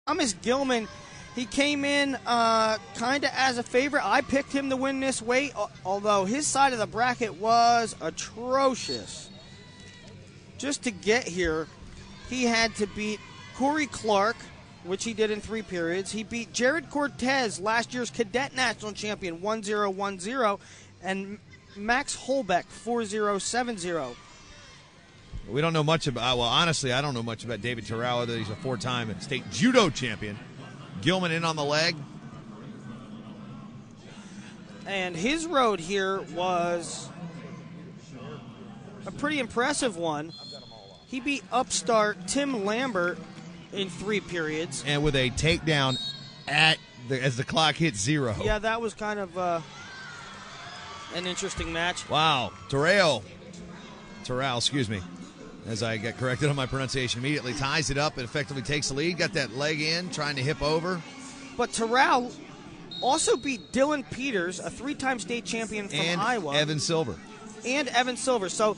Thomas Gilman, he came in kind of as a favorite. I picked him to win this weight, although his side of the bracket was atrocious. Just to get here, he had to beat Corey Clark, which he did in 3 periods. He beat Jared Cortez, last year's cadet national champion, 1-0, 1-0, and Max Holbeck, 4-0, 7-0. We don't know much about, well, honestly, I don't know much about David Terao, that he's a 4-time state judo champion. Gilman in on the leg. And his road here was a pretty impressive one. He beat upstart Tim Lambert in 3 periods. And with a takedown as the clock hit 0. Yeah, that was kind of an interesting match. Wow. Terao, excuse me, as I get corrected on my pronunciation, immediately ties it up and effectively takes the lead. Got that leg in, trying to hip over. But Terao also beat Dylan Peters, a 3-time state champion from Iowa. Evan Silver. So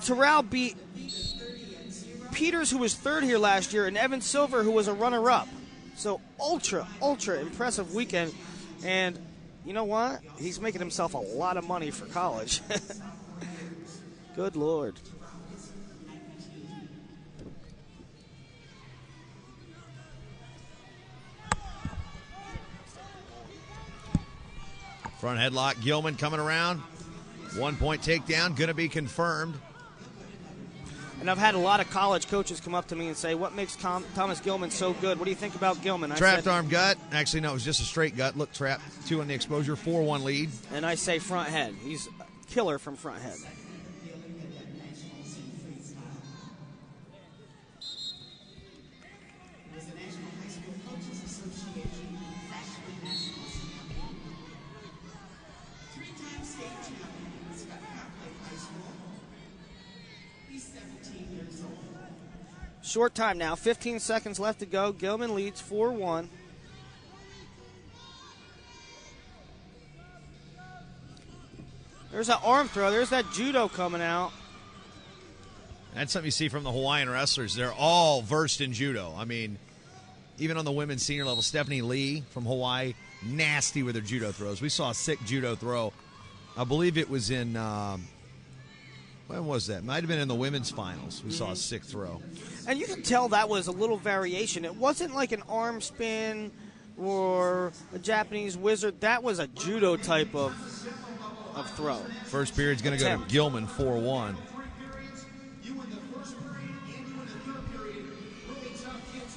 Terao beat Peters, who was 3rd here last year, and Evan Silver, who was a runner-up. So ultra impressive weekend. And you know what? He's making himself a lot of money for college. Good Lord. Front headlock, Gilman coming around. 1-point takedown, going to be confirmed. And I've had a lot of college coaches come up to me and say, what makes Thomas Gilman so good? What do you think about Gilman? Trapped arm gut. Actually, no, it was just a straight gut. Look, trapped. 2 on the exposure, 4-1 lead. And I say front head. He's a killer from front head. Short time now, 15 seconds left to go. Gilman leads 4-1. There's that arm throw. There's that judo coming out. That's something you see from the Hawaiian wrestlers. They're all versed in judo. I mean, even on the women's senior level, Stephanie Lee from Hawaii, nasty with her judo throws. We saw a sick judo throw. I believe it was in, when was that? Might have been in the women's finals. We saw a sick throw. And you can tell that was a little variation. It wasn't like an arm spin or a Japanese wizard. That was a judo type of throw. First period's going to go to Gilman, 4-1.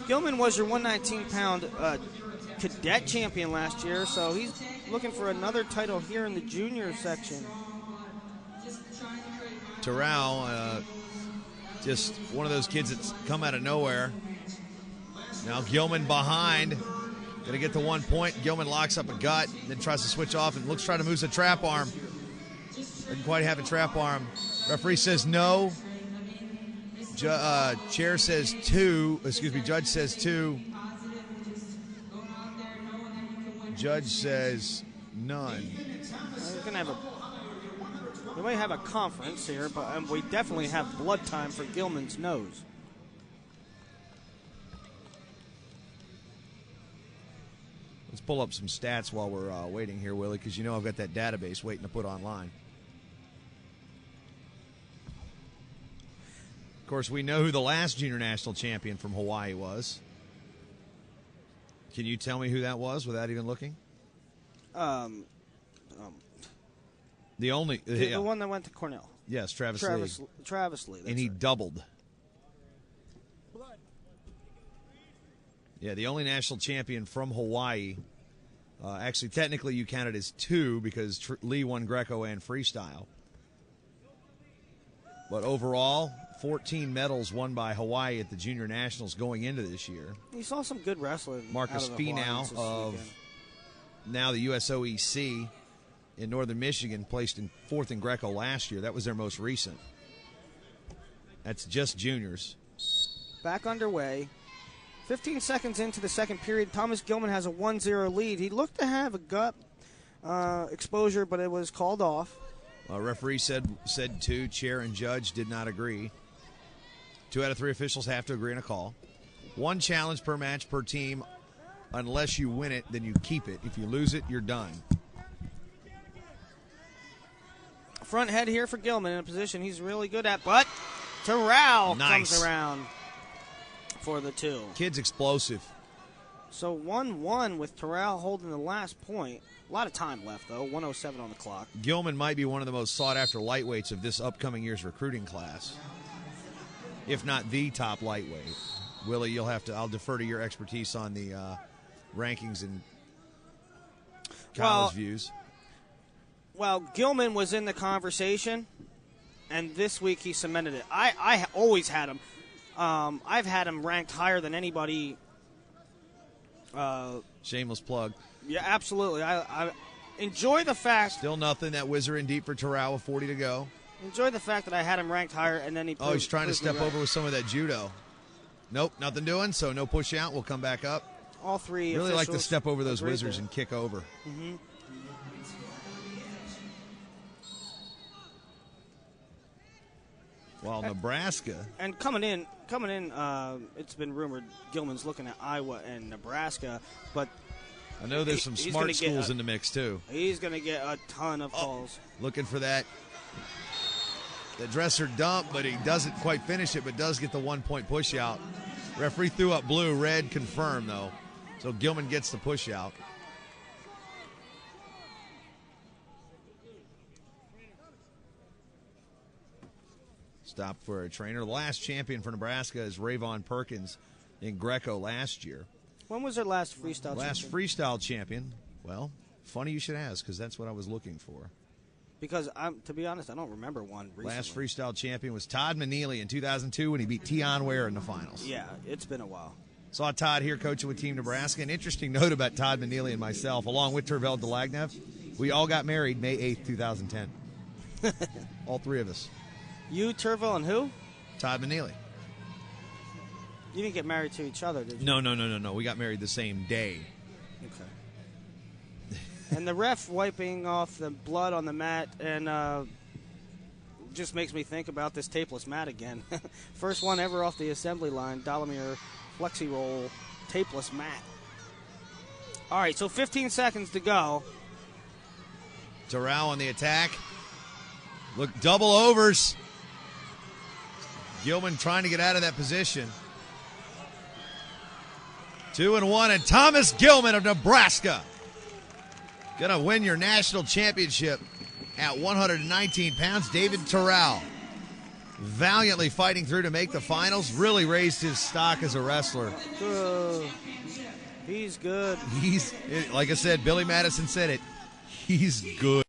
Gilman was your 119-pound cadet champion last year, so he's looking for another title here in the junior section. Terao, just one of those kids that's come out of nowhere. Now Gilman behind. Going to get to 1 point. Gilman locks up a gut, then tries to switch off and try to move the trap arm. Didn't quite have a trap arm. Referee says no. Chair says 2. Excuse me, judge says 2. Judge says none. We're going to have we might have a conference here, but we definitely have blood time for Gilman's nose. Let's pull up some stats while we're waiting here, Willie, because you know I've got that database waiting to put online. Of course, we know who the last junior national champion from Hawaii was. Can you tell me who that was without even looking? The one that went to Cornell. Yes, Travis Lee. Travis Lee. And he doubled. Yeah, the only national champion from Hawaii. Actually, technically, you count it as 2 because Lee won Greco and freestyle. But overall, 14 medals won by Hawaii at the Junior Nationals going into this year. You saw some good wrestling. Marcus Finau of now the USOEC in Northern Michigan placed in 4th in Greco last year. That was their most recent. That's just juniors. Back underway. 15 seconds into the second period, Thomas Gilman has a 1-0 lead. He looked to have a gut exposure, but it was called off. Referee said 2. Chair and judge did not agree. 2 out of 3 officials have to agree on a call. 1 challenge per match per team. Unless you win it, then you keep it. If you lose it, you're done. Front head here for Gilman in a position he's really good at, but Terao comes around for the 2. Kid's explosive. So 1-1 with Terao holding the last point. A lot of time left, though. 1:07 on the clock. Gilman might be one of the most sought-after lightweights of this upcoming year's recruiting class, if not the top lightweight. Willie, I'll defer to your expertise on the rankings and college views. Well, Gilman was in the conversation, and this week he cemented it. I always had him. I've had him ranked higher than anybody. Shameless plug. Yeah, absolutely. I enjoy the fact. Still nothing. That whizzer in deep for Terao with 40 to go. Enjoy the fact that I had him ranked higher, and then he's trying to step over with some of that judo. Nope, nothing doing, so no push out. We'll come back up. All 3 really like to step over those whizzers and kick over. Mm-hmm. While Nebraska. And coming in, it's been rumored Gilman's looking at Iowa and Nebraska, but I know there's some smart schools in the mix, too. He's going to get a ton of calls. Looking for that dresser dump, but he doesn't quite finish it, but does get the 1-point push out. Referee threw up blue. Red confirmed, though. So Gilman gets the push out. Stop for a trainer. The last champion for Nebraska is Rayvon Perkins in Greco last year. When was their last freestyle champion? Freestyle champion. Well, funny you should ask, because that's what I was looking for. Because, to be honest, I don't remember one recently. Last freestyle champion was Todd Manili in 2002 when he beat Tion Ware in the finals. Yeah, it's been a while. Saw Todd here coaching with Team Nebraska. An interesting note about Todd Manili and myself, along with Tervel Delagnev, we all got married May 8th, 2010. All 3 of us. You, Tervel, and who? Todd Manili. You didn't get married to each other, did you? No. We got married the same day. Okay. And the ref wiping off the blood on the mat and just makes me think about this tapeless mat again. First one ever off the assembly line, Dolomir Flexi Roll tapeless mat. All right, so 15 seconds to go. Terao on the attack. Look, double overs. Gilman trying to get out of that position. 2-1, and Thomas Gilman of Nebraska gonna win your national championship at 119 pounds. David Terao valiantly fighting through to make the finals. Really raised his stock as a wrestler. He's good. Like I said, Billy Madison said it. He's good.